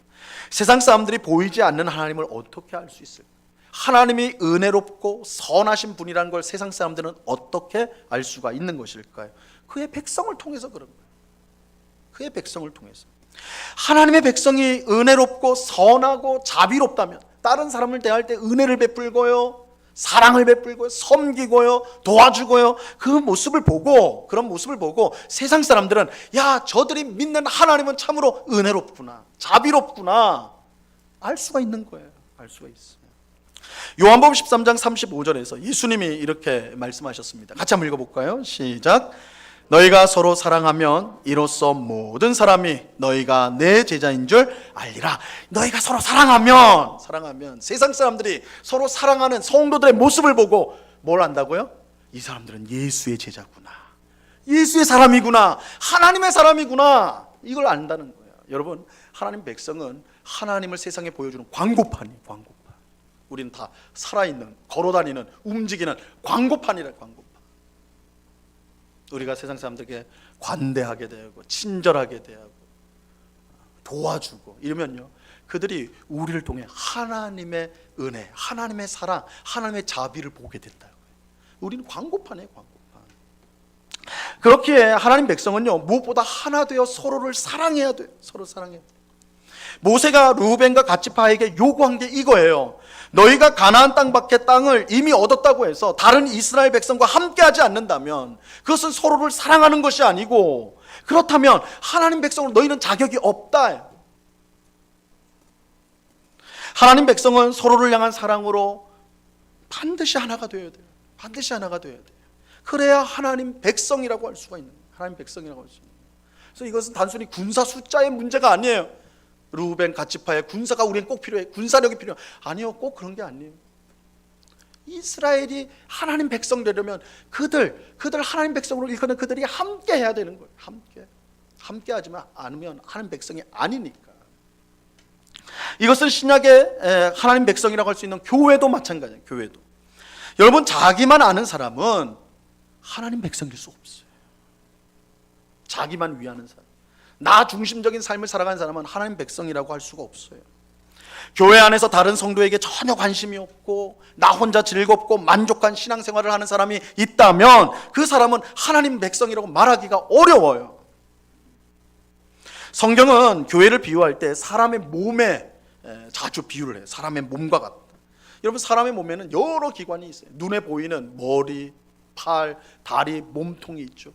세상 사람들이 보이지 않는 하나님을 어떻게 알 수 있을까? 하나님이 은혜롭고 선하신 분이라는 걸 세상 사람들은 어떻게 알 수가 있는 것일까요? 그의 백성을 통해서 그런 거예요. 그의 백성을 통해서. 하나님의 백성이 은혜롭고 선하고 자비롭다면 다른 사람을 대할 때 은혜를 베풀고요, 사랑을 베풀고요, 섬기고요, 도와주고요, 그런 모습을 보고 세상 사람들은 야, 저들이 믿는 하나님은 참으로 은혜롭구나, 자비롭구나, 알 수가 있는 거예요. 알 수가 있어요. 요한복음 13장 35절에서 예수님이 이렇게 말씀하셨습니다. 같이 한번 읽어볼까요? 시작. 너희가 서로 사랑하면 이로써 모든 사람이 너희가 내 제자인 줄 알리라. 너희가 서로 사랑하면 세상 사람들이 서로 사랑하는 성도들의 모습을 보고 뭘 안다고요? 이 사람들은 예수의 제자구나, 예수의 사람이구나, 하나님의 사람이구나, 이걸 안다는 거예요. 여러분, 하나님 백성은 하나님을 세상에 보여주는 광고판이에요. 광고판. 우리는 다 살아있는, 걸어다니는, 움직이는 광고판이라. 광고판. 우리가 세상 사람들에게 관대하게 되고 친절하게 대하고 도와주고 이러면요, 그들이 우리를 통해 하나님의 은혜, 하나님의 사랑, 하나님의 자비를 보게 된다고요. 우리는 광고판이에요. 광고판. 그렇기에 하나님 백성은요, 무엇보다 하나 되어 서로를 사랑해야 돼요. 서로 사랑해야 돼요. 모세가 루벤과 갓 지파에게 요구한 게 이거예요. 너희가 가나안 땅밖의 땅을 이미 얻었다고 해서 다른 이스라엘 백성과 함께하지 않는다면 그것은 서로를 사랑하는 것이 아니고, 그렇다면 하나님 백성으로 너희는 자격이 없다. 하나님 백성은 서로를 향한 사랑으로 반드시 하나가 되어야 돼요. 반드시 하나가 되어야 돼요. 그래야 하나님 백성이라고 할 수가 있는 거예요. 하나님 백성이라고 할 수 있는 거예요. 그래서 이것은 단순히 군사 숫자의 문제가 아니에요. 루벤 갓 지파의 군사가 우리는 꼭 필요해, 군사력이 필요해, 아니요, 꼭 그런 게 아니에요. 이스라엘이 하나님 백성 되려면 그들 하나님 백성으로 일컫는 그들이 함께 해야 되는 거예요. 함께 하지 않으면 하나님 백성이 아니니까. 이것은 신약의 하나님 백성이라고 할 수 있는 교회도 마찬가지예요. 교회도. 여러분, 자기만 아는 사람은 하나님 백성일 수 없어요. 자기만 위하는 사람, 나 중심적인 삶을 살아가는 사람은 하나님 백성이라고 할 수가 없어요. 교회 안에서 다른 성도에게 전혀 관심이 없고 나 혼자 즐겁고 만족한 신앙생활을 하는 사람이 있다면 그 사람은 하나님 백성이라고 말하기가 어려워요. 성경은 교회를 비유할 때 사람의 몸에 자주 비유를 해요. 사람의 몸과 같다. 여러분, 사람의 몸에는 여러 기관이 있어요. 눈에 보이는 머리, 팔, 다리, 몸통이 있죠.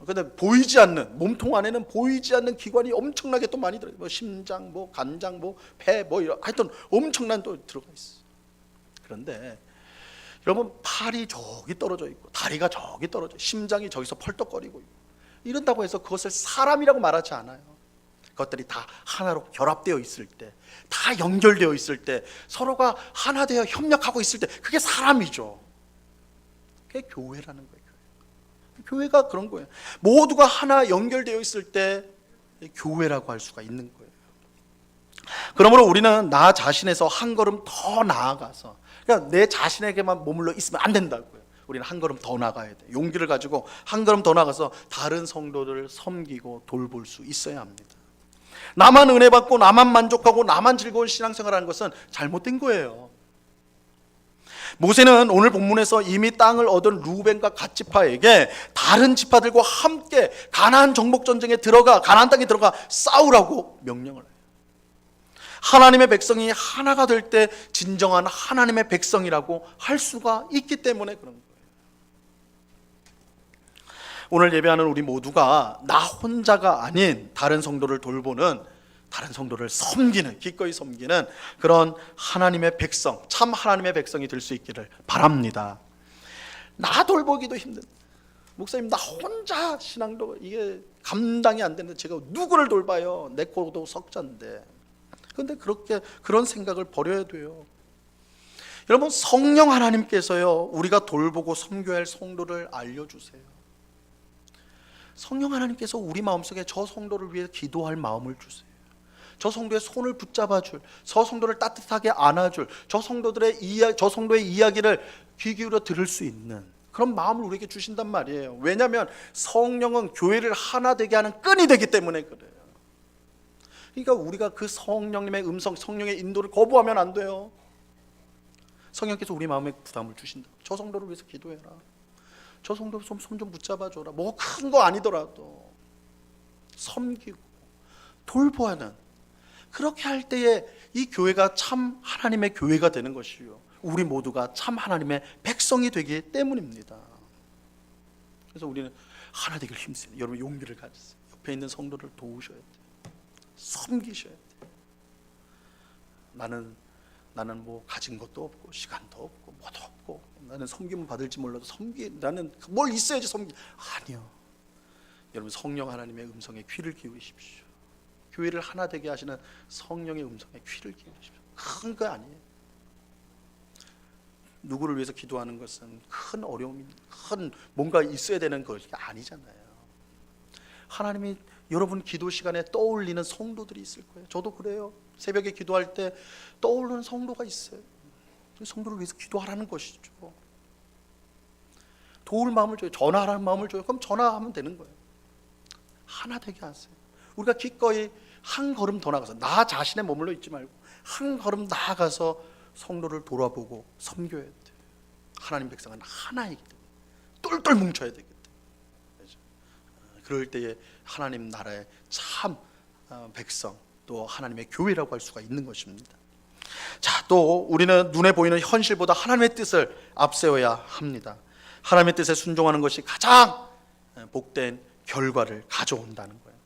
근데 보이지 않는 몸통 안에는 보이지 않는 기관이 엄청나게 또 많이 들어요. 뭐 심장, 뭐 간장, 뭐 폐, 뭐 이런 하여튼 엄청난 또 들어가 있어요. 그런데 여러분, 팔이 저기 떨어져 있고 다리가 저기 떨어져 있고 심장이 저기서 펄떡거리고 있고 이런다고 해서 그것을 사람이라고 말하지 않아요. 그것들이 다 하나로 결합되어 있을 때, 다 연결되어 있을 때, 서로가 하나 되어 협력하고 있을 때 그게 사람이죠. 그게 교회라는 거예요. 교회가 그런 거예요. 모두가 하나 연결되어 있을 때 교회라고 할 수가 있는 거예요. 그러므로 우리는 나 자신에서 한 걸음 더 나아가서, 그러니까 내 자신에게만 머물러 있으면 안 된다고요. 우리는 한 걸음 더 나가야 돼. 용기를 가지고 한 걸음 더 나가서 다른 성도들을 섬기고 돌볼 수 있어야 합니다. 나만 은혜 받고 나만 만족하고 나만 즐거운 신앙생활하는 것은 잘못된 거예요. 모세는 오늘 본문에서 이미 땅을 얻은 루벤과 갓 지파에게 다른 지파들과 함께 가나안 정복 전쟁에 들어가, 가나안 땅에 들어가 싸우라고 명령을 해요. 하나님의 백성이 하나가 될 때 진정한 하나님의 백성이라고 할 수가 있기 때문에 그런 거예요. 오늘 예배하는 우리 모두가 나 혼자가 아닌 다른 성도를 돌보는, 다른 성도를 섬기는, 기꺼이 섬기는 그런 하나님의 백성, 참 하나님의 백성이 될 수 있기를 바랍니다. 나 돌보기도 힘든, 목사님 나 혼자 신앙도 이게 감당이 안 되는데 제가 누구를 돌봐요? 내 코도 석자인데. 그런데 그런 생각을 버려야 돼요. 여러분, 성령 하나님께서요 우리가 돌보고 섬겨야 할 성도를 알려주세요. 성령 하나님께서 우리 마음속에 저 성도를 위해 기도할 마음을 주세요. 저 성도의 손을 붙잡아줄, 저 성도를 따뜻하게 안아줄, 저 성도의 이야기를 귀 기울여 들을 수 있는 그런 마음을 우리에게 주신단 말이에요. 왜냐하면 성령은 교회를 하나 되게 하는 끈이 되기 때문에 그래요. 그러니까 우리가 그 성령님의 음성, 성령의 인도를 거부하면 안 돼요. 성령께서 우리 마음에 부담을 주신다. 저 성도를 위해서 기도해라. 저 성도 손 좀 붙잡아줘라. 뭐 큰 거 아니더라도 섬기고 돌보아는, 그렇게 할 때에 이 교회가 참 하나님의 교회가 되는 것이요, 우리 모두가 참 하나님의 백성이 되기 때문입니다. 그래서 우리는 하나 되길 힘쓰요. 여러분, 용기를 가지세요. 옆에 있는 성도를 도우셔야 돼요. 섬기셔야 돼요. 나는 뭐 가진 것도 없고 시간도 없고 뭐도 없고 나는 섬김을 받을지 몰라도 나는 뭘 있어야지 아니요. 여러분, 성령 하나님의 음성에 귀를 기울이십시오. 교회를 하나 되게 하시는 성령의 음성에 귀를 기울이십시오. 큰 거 아니에요. 누구를 위해서 기도하는 것은 큰 어려움이, 큰 뭔가 있어야 되는 것이 아니잖아요. 하나님이 여러분 기도 시간에 떠올리는 성도들이 있을 거예요. 저도 그래요. 새벽에 기도할 때 떠오르는 성도가 있어요. 성도를 위해서 기도하라는 것이죠. 도울 마음을 줘요. 전화하라는 마음을 줘요. 그럼 전화하면 되는 거예요. 하나 되게 하세요. 우리가 기꺼이 한 걸음 더 나가서, 나 자신에 머물러 있지 말고 한 걸음 나아가서 성도를 돌아보고 섬겨야 돼요. 하나님 백성은 하나이기 때문에 똘똘 뭉쳐야 되기 때문에. 그럴 때에 하나님 나라의 참 백성, 또 하나님의 교회라고 할 수가 있는 것입니다. 자, 또 우리는 눈에 보이는 현실보다 하나님의 뜻을 앞세워야 합니다. 하나님의 뜻에 순종하는 것이 가장 복된 결과를 가져온다는 거예요.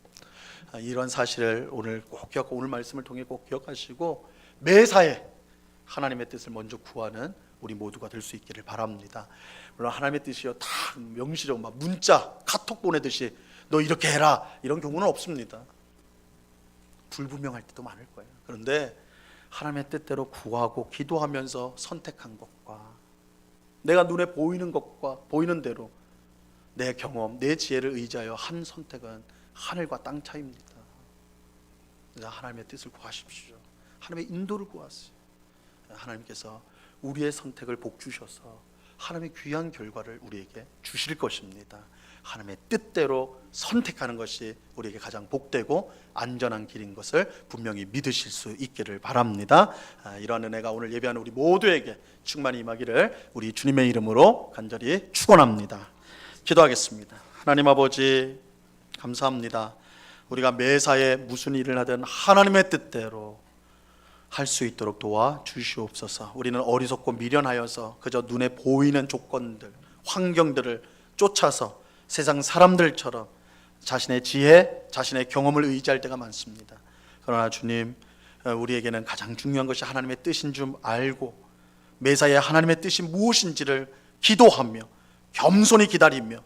이런 사실을 오늘 말씀을 통해 꼭 기억하시고 매사에 하나님의 뜻을 먼저 구하는 우리 모두가 될 수 있기를 바랍니다. 물론 하나님의 뜻이요 다 명시적으로 막 문자, 카톡 보내듯이 너 이렇게 해라 이런 경우는 없습니다. 불분명할 때도 많을 거예요. 그런데 하나님의 뜻대로 구하고 기도하면서 선택한 것과 내가 눈에 보이는 것과 보이는 대로 내 경험, 내 지혜를 의지하여 한 선택은 하늘과 땅 차이입니다. 그래서 하나님의 뜻을 구하십시오. 하나님의 인도를 구하세요. 하나님께서 우리의 선택을 복 주셔서 하나님의 귀한 결과를 우리에게 주실 것입니다. 하나님의 뜻대로 선택하는 것이 우리에게 가장 복되고 안전한 길인 것을 분명히 믿으실 수 있기를 바랍니다. 이러한 은혜가 오늘 예배하는 우리 모두에게 충만히 임하기를 우리 주님의 이름으로 간절히 축원합니다. 기도하겠습니다. 하나님 아버지, 감사합니다. 우리가 매사에 무슨 일을 하든 하나님의 뜻대로 할 수 있도록 도와 주시옵소서. 우리는 어리석고 미련하여서 그저 눈에 보이는 조건들, 환경들을 쫓아서 세상 사람들처럼 자신의 지혜, 자신의 경험을 의지할 때가 많습니다. 그러나 주님, 우리에게는 가장 중요한 것이 하나님의 뜻인 줄 알고 매사에 하나님의 뜻이 무엇인지를 기도하며 겸손히 기다리며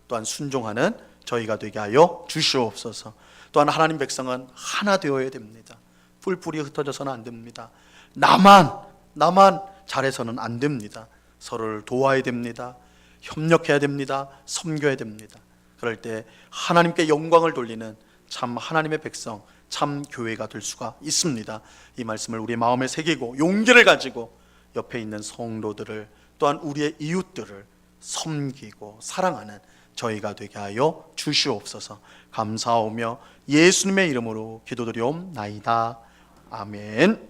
또한 순종하는 저희가 되게 하여 주시옵소서. 또한 하나님 백성은 하나 되어야 됩니다. 뿔뿔이 흩어져서는 안 됩니다. 나만 잘해서는 안 됩니다. 서로를 도와야 됩니다. 협력해야 됩니다. 섬겨야 됩니다. 그럴 때 하나님께 영광을 돌리는 참 하나님의 백성, 참 교회가 될 수가 있습니다. 이 말씀을 우리 마음에 새기고 용기를 가지고 옆에 있는 성도들을 또한 우리의 이웃들을 섬기고 사랑하는 저희가 되게 하여 주시옵소서. 감사하며 예수님의 이름으로 기도드리옵나이다. 아멘.